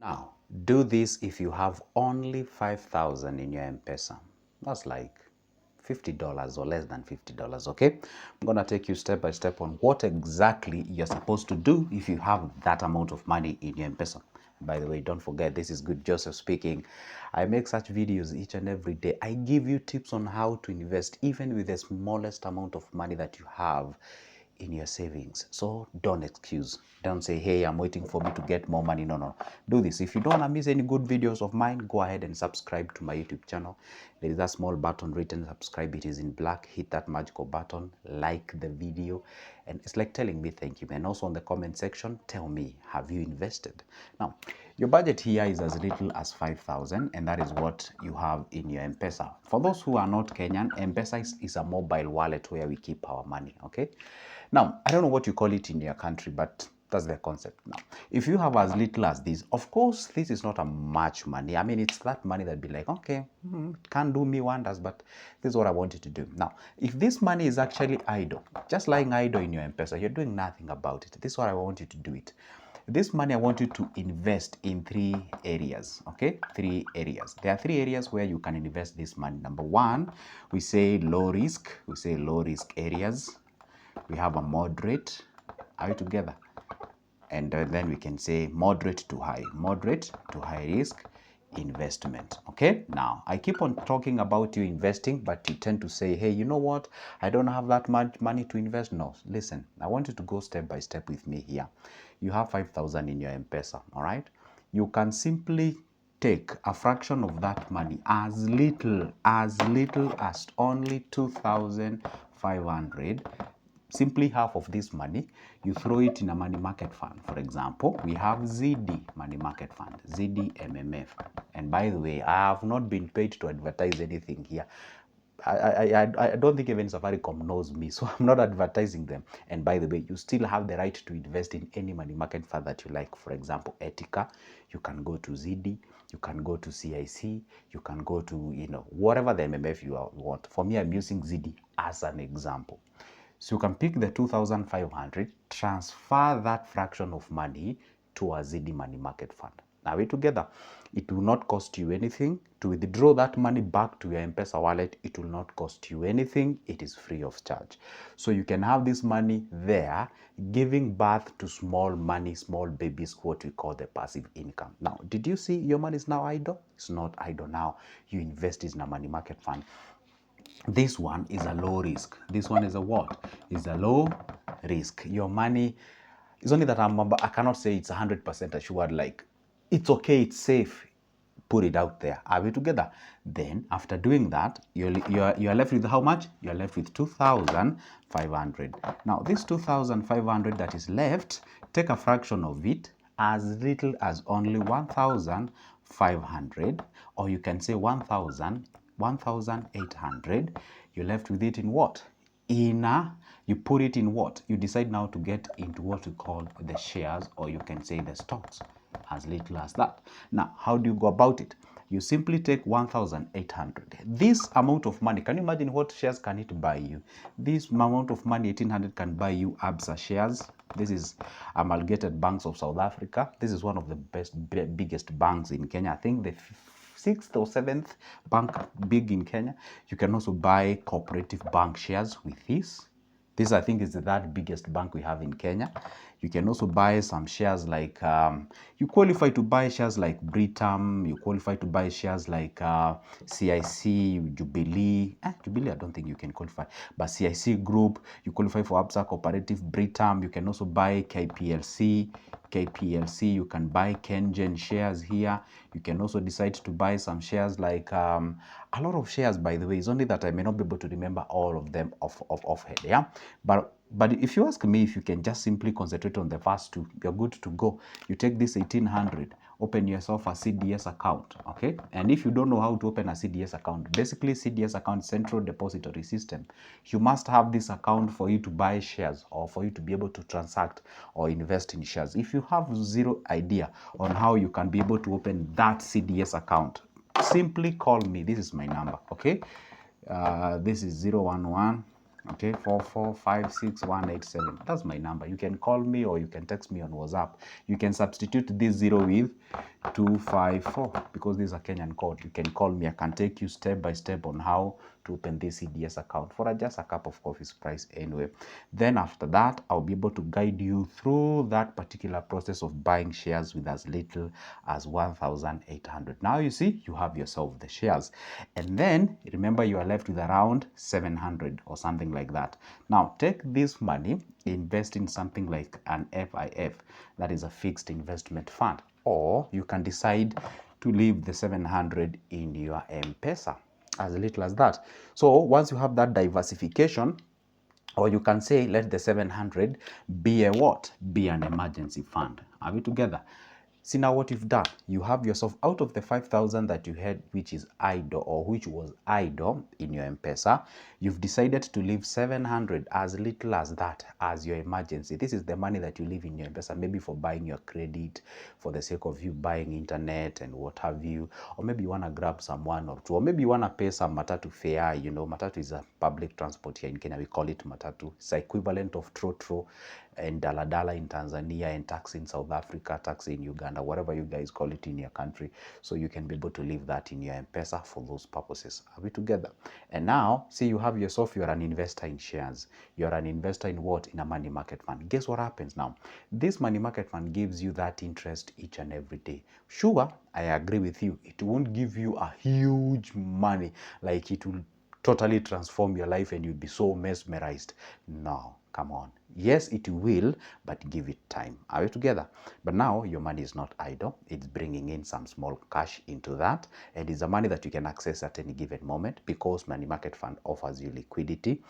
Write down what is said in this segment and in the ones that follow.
Now, do this if you have only 5,000 in your Mpesa. That's like $50 or less than $50, okay? I'm gonna take you step by step on what exactly you're supposed to do if you have that amount of money in your Mpesa. By the way, don't forget, this is Good Joseph speaking. I make such videos each and every day. I give you tips on how to invest even with the smallest amount of money that you have in your savings. So don't excuse. Don't say, hey, I'm waiting for me to get more money. No. Do this. If you don't want to miss any good videos of mine, go ahead and subscribe to my YouTube channel. There is a small button written subscribe. It is in black. Hit that magical button, like the video, and it's like telling me thank you. And also on the comment section, tell me, have you invested? Now, your budget here is as little as 5,000, and that is what you have in your Mpesa. For those who are not Kenyan, Mpesa is a mobile wallet where we keep our money, okay? Now, I don't know what you call it in your country, but that's the concept. Now, if you have as little as this, of course, this is not a much money. I mean, it's that money that be like, okay, it can't do me wonders, but this is what I want you to do. Now, if this money is actually idle, just lying idle in your Mpesa, you're doing nothing about it. This is what I want you to do it. This money, I want you to invest in 3 areas, okay? 3 areas. There are 3 areas where you can invest this money. Number 1, we say low risk. We say low risk areas. We have a moderate. Are we together? And then we can say moderate to high risk investment. Okay, now I keep on talking about you investing, but you tend to say, hey, you know what, I don't have that much money to invest. No, listen, I want you to go step by step with me here. You have 5,000 in your Mpesa. All right, you can simply take a fraction of that money, as little as only 2,500. Simply half of this money, you throw it in a money market fund. For example, we have ZD money market fund, ZD MMF. And by the way, I have not been paid to advertise anything here. I don't think even Safaricom knows me, so I'm not advertising them. And by the way, you still have the right to invest in any money market fund that you like. For example, Etika, you can go to ZD, you can go to CIC, you can go to, whatever the MMF you want. For me, I'm using ZD as an example. So you can pick the 2,500, transfer that fraction of money to a ZD money market fund. Now we together. It will not cost you anything. To withdraw that money back to your Mpesa wallet, it will not cost you anything. It is free of charge. So you can have this money there, giving birth to small money, small babies, what we call the passive income. Now, did you see your money is now idle? It's not idle now. You invest it in a money market fund. This one is a low risk. This one is a what? Is a low risk. Your money is only that I cannot say it's 100% assured, like it's okay, it's safe. Put it out there. Are we together? Then after doing that, you're left with how much? You're left with 2,500. Now this 2,500 that is left, take a fraction of it, as little as only 1,500, or you can say 1,800. You're left with it in what? You put it in what? You decide now to get into what we call the shares, or you can say the stocks, as little as that. Now, how do you go about it? You simply take 1,800. This amount of money, can you imagine what shares can it buy you? This amount of money, 1,800, can buy you ABSA shares. This is Amalgamated Banks of South Africa. This is one of the biggest banks in Kenya. I think the 6th or 7th bank big in Kenya. You can also buy Cooperative Bank shares with this. This, I think, is the third biggest bank we have in Kenya. You can also buy some shares like, you qualify to buy shares like Britam, you qualify to buy shares like CIC, Jubilee. Jubilee, I don't think you can qualify, but CIC Group, you qualify for ABSA Cooperative, Britam. You can also buy KPLC, you can buy Kengen shares here. You can also decide to buy some shares like, a lot of shares, by the way. It's only that I may not be able to remember all of them off head, yeah? But if you ask me, if you can just simply concentrate on the first 2, you're good to go. You take this 1,800, open yourself a CDS account, okay? And if you don't know how to open a CDS account, basically CDS account, Central Depository System, you must have this account for you to buy shares or for you to be able to transact or invest in shares. If you have zero idea on how you can be able to open that CDS account, simply call me. This is my number, okay? This is 011, okay, 4456187. That's my number. You can call me or you can text me on WhatsApp. You can substitute this 0 with 254, because this is a Kenyan code. You can call me. I can take you step by step on how to open this CDS account for just a cup of coffee's price anyway. Then after that, I'll be able to guide you through that particular process of buying shares with as little as 1,800. Now you see, you have yourself the shares. And then remember, you are left with around 700 or something like that. Now take this money, invest in something like an FIF, that is a fixed investment fund. Or you can decide to leave the 700 in your Mpesa, as little as that. So once you have that diversification, or you can say let the 700 be a what? Be an emergency fund. Are we together? See now what you've done. You have yourself out of the 5,000 that you had, which is idle or which was idle in your M-Pesa, you've decided to leave 700, as little as that, as your emergency. This is the money that you leave in your M-Pesa, maybe for buying your credit, for the sake of you buying internet and what have you, or maybe you want to grab someone or two, or maybe you want to pay some matatu fare. You know, matatu is a public transport here in Kenya. We call it matatu. It's the equivalent of trotro and daladala in Tanzania, and taxi in South Africa, taxi in Uganda, whatever you guys call it in your country. So you can be able to leave that in your M-Pesa for those purposes. Are we together? And now, see, you have yourself, you're an investor in shares. You're an investor in what? In a money market fund. Guess what happens now? This money market fund gives you that interest each and every day. Sure, I agree with you. It won't give you a huge money, like it will totally transform your life and you'll be so mesmerized. No, come on. Yes, it will, but give it time. Are we together? But now your money is not idle. It's bringing in some small cash into that, and it's the money that you can access at any given moment because money market fund offers you liquidity.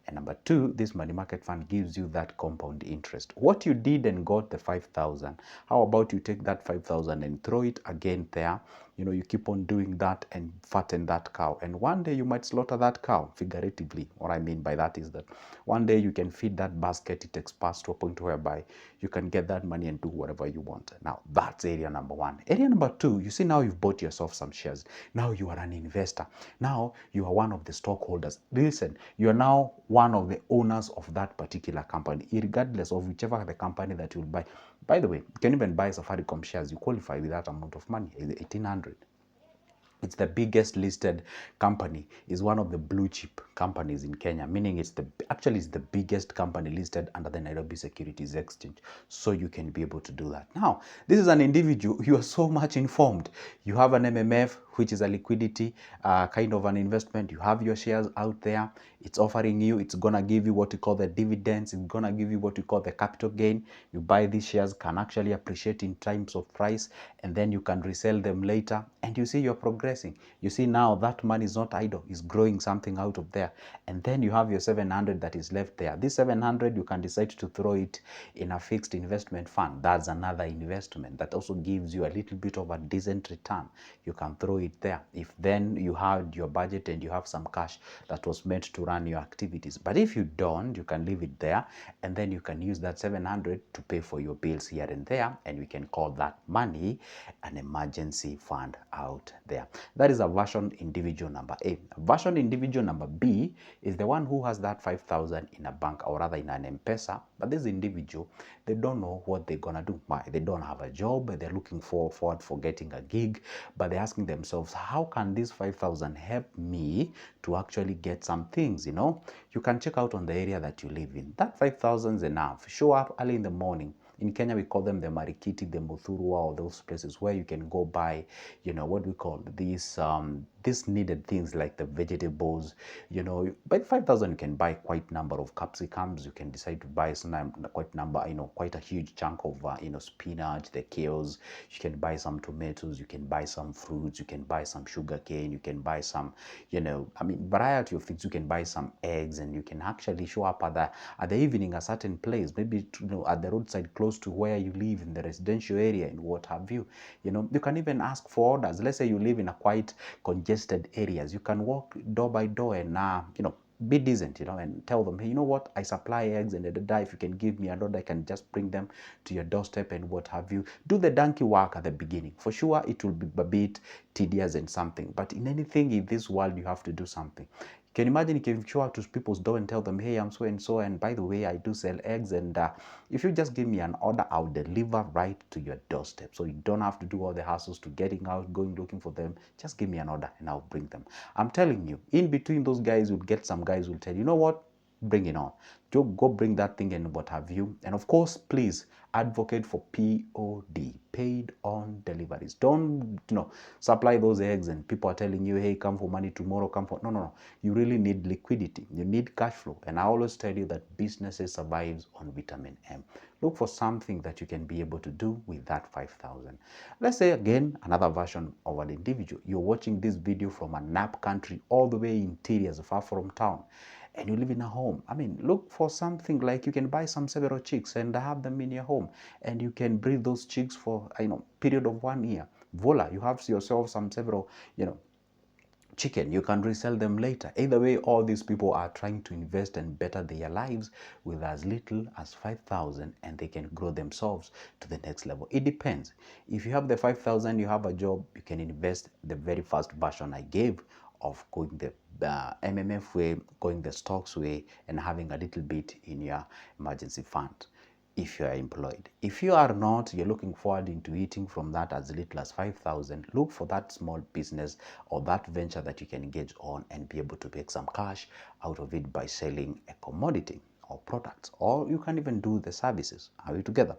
And number two, this money market fund gives you that compound interest. What you did and got the 5,000, how about you take that 5,000 and throw it again there? You know, you keep on doing that and fatten that cow. And one day you might slaughter that cow, figuratively. What I mean by that is that one day you can feed that basket, it expands to a point whereby you can get that money and do whatever you want. Now, that's area number one. Area number two, you see now you've bought yourself some shares. Now you are an investor. Now you are one of the stockholders. Listen, you are now one of the owners of that particular company, regardless of whichever the company that you will buy. By the way, you can even buy Safaricom shares. You qualify with that amount of money, 1,800. It's the biggest listed company. Is one of the blue chip companies in Kenya, meaning it's the biggest company listed under the Nairobi Securities Exchange. So you can be able to do that. Now, this is an individual. You are so much informed. You have an MMF, which is a liquidity kind of an investment. You have your shares out there. It's offering you, it's gonna give you what you call the dividends. It's gonna give you what you call the capital gain. You buy these shares, can actually appreciate in times of price, and then you can resell them later. And you see you're progressing. You see now that money is not idle, it's growing something out of there. And then you have your 700 that is left there. This 700, you can decide to throw it in a fixed investment fund. That's another investment that also gives you a little bit of a decent return. You can throw it there. If then you had your budget and you have some cash that was meant to run your activities. But if you don't, you can leave it there, and then you can use that 700 to pay for your bills here and there, and we can call that money an emergency fund out there. That is a version individual number A. Version individual number B is the one who has that 5,000 in a bank, or rather in an M-Pesa, but this individual, they don't know what they're gonna do. Why? They don't have a job, they're looking forward for getting a gig, but they're asking themselves, how can this 5,000 help me to actually get some things? You know, you can check out on the area that you live in. That 5,000 is enough. Show up early in the morning. In Kenya, we call them the Marikiti, the Muthurwa, or those places where you can go buy, you know, what we call these needed things like the vegetables. You know, by 5,000, you can buy quite number of capsicums. You can decide to buy some quite a huge chunk of, spinach, the kales. You can buy some tomatoes. You can buy some fruits. You can buy some sugar cane. You can buy some, variety of things. You can buy some eggs, and you can actually show up at the evening a certain place, maybe at the roadside close to where you live in the residential area and what have you. You know, you can even ask for orders. Let's say you live in a quite congested areas. You can walk door by door and be decent, and tell them, hey, you know what, I supply eggs, and if you can give me an order, I can just bring them to your doorstep and what have you. Do the donkey work at the beginning. For sure, it will be a bit tedious and something, but in anything in this world, you have to do something. Can you imagine if you show up to people's door and tell them, hey, I'm so and so, and by the way, I do sell eggs, and if you just give me an order, I'll deliver right to your doorstep. So you don't have to do all the hassles to getting out, going looking for them. Just give me an order and I'll bring them. I'm telling you, in between those guys, you'll get some guys who will tell you, you know what? Bring it on. Go bring that thing and what have you. And of course, please advocate for POD, paid on deliveries. Don't supply those eggs and people are telling you, hey, come for money tomorrow, come for no. You really need liquidity. You need cash flow. And I always tell you that businesses survives on vitamin M. Look for something that you can be able to do with that 5,000. Let's say again, another version of an individual. You're watching this video from a NAP country all the way interiors, far from town, and you live in a home. I mean, look for something like you can buy some several chicks and have them in your home, and you can breed those chicks for period of 1 year. Voila, you have yourself some several chicken. You can resell them later. Either way, all these people are trying to invest and better their lives with as little as 5,000, and they can grow themselves to the next level. It depends. If you have the 5,000, you have a job, you can invest the very first version I gave of going the MMF way, going the stocks way, and having a little bit in your emergency fund if you are employed. If you are not, you're looking forward into eating from that as little as 5,000, look for that small business or that venture that you can engage on and be able to make some cash out of it by selling a commodity or products, or you can even do the services. Are we together?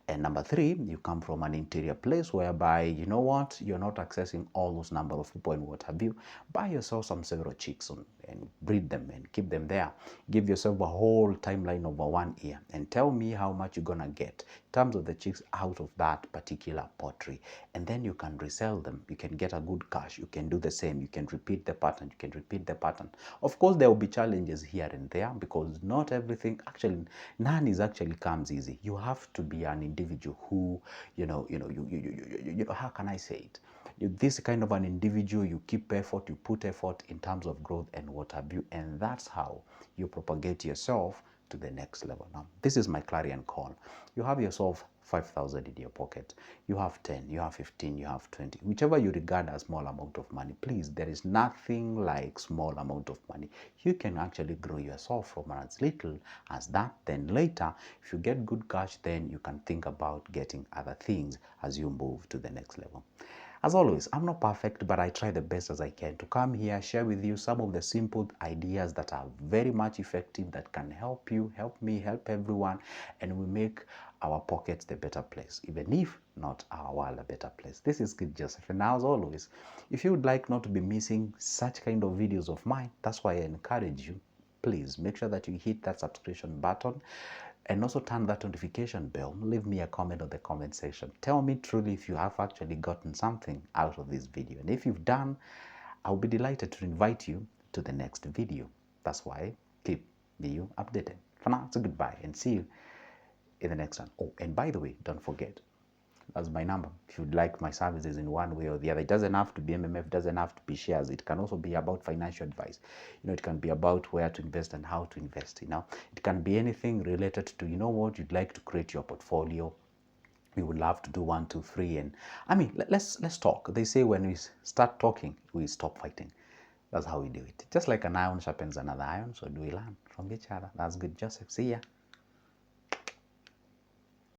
And number three, you come from an interior place whereby, you know what, you're not accessing all those number of people and what have you. Buy yourself some several chicks and breed them and keep them there. Give yourself a whole timeline over 1 year and tell me how much you're gonna get in terms of the chicks out of that particular pottery. And then you can resell them. You can get a good cash. You can do the same. You can repeat the pattern. You can repeat the pattern. Of course, there will be challenges here and there because not everything, actually, none is actually comes easy. You have to be an individual who, how can I say it? This kind of an individual, you keep effort, you put effort in terms of growth and what have you, and that's how you propagate yourself to the next level. Now, this is my clarion call. You have yourself 5,000 in your pocket. You have 10, you have 15, you have 20, whichever you regard as small amount of money. Please, there is nothing like small amount of money. You can actually grow yourself from as little as that. Then later, if you get good cash, then you can think about getting other things as you move to the next level. As always, I'm not perfect, but I try the best as I can to come here, share with you some of the simple ideas that are very much effective, that can help you, help me, help everyone, and we make our pockets the better place, even if not our world a better place. This is Kid Joseph, and as always, if you would like not to be missing such kind of videos of mine, that's why I encourage you, please make sure that you hit that subscription button and also turn that notification bell. Leave me a comment on the comment section. Tell me truly if you have actually gotten something out of this video. And if you've done, I'll be delighted to invite you to the next video. That's why keep me updated. For now, it's a goodbye and see you in the next one. Oh, and by the way, don't forget, that's my number. If you'd like my services in one way or the other, it doesn't have to be MMF, doesn't have to be shares. It can also be about financial advice. It can be about where to invest and how to invest. It can be anything related to, what you'd like to create your portfolio. We would love to do 1, 2, 3, and I mean, let's talk. They say when we start talking, we stop fighting. That's how we do it. Just like an iron sharpens another iron, so do we learn from each other. That's good, Joseph. See ya.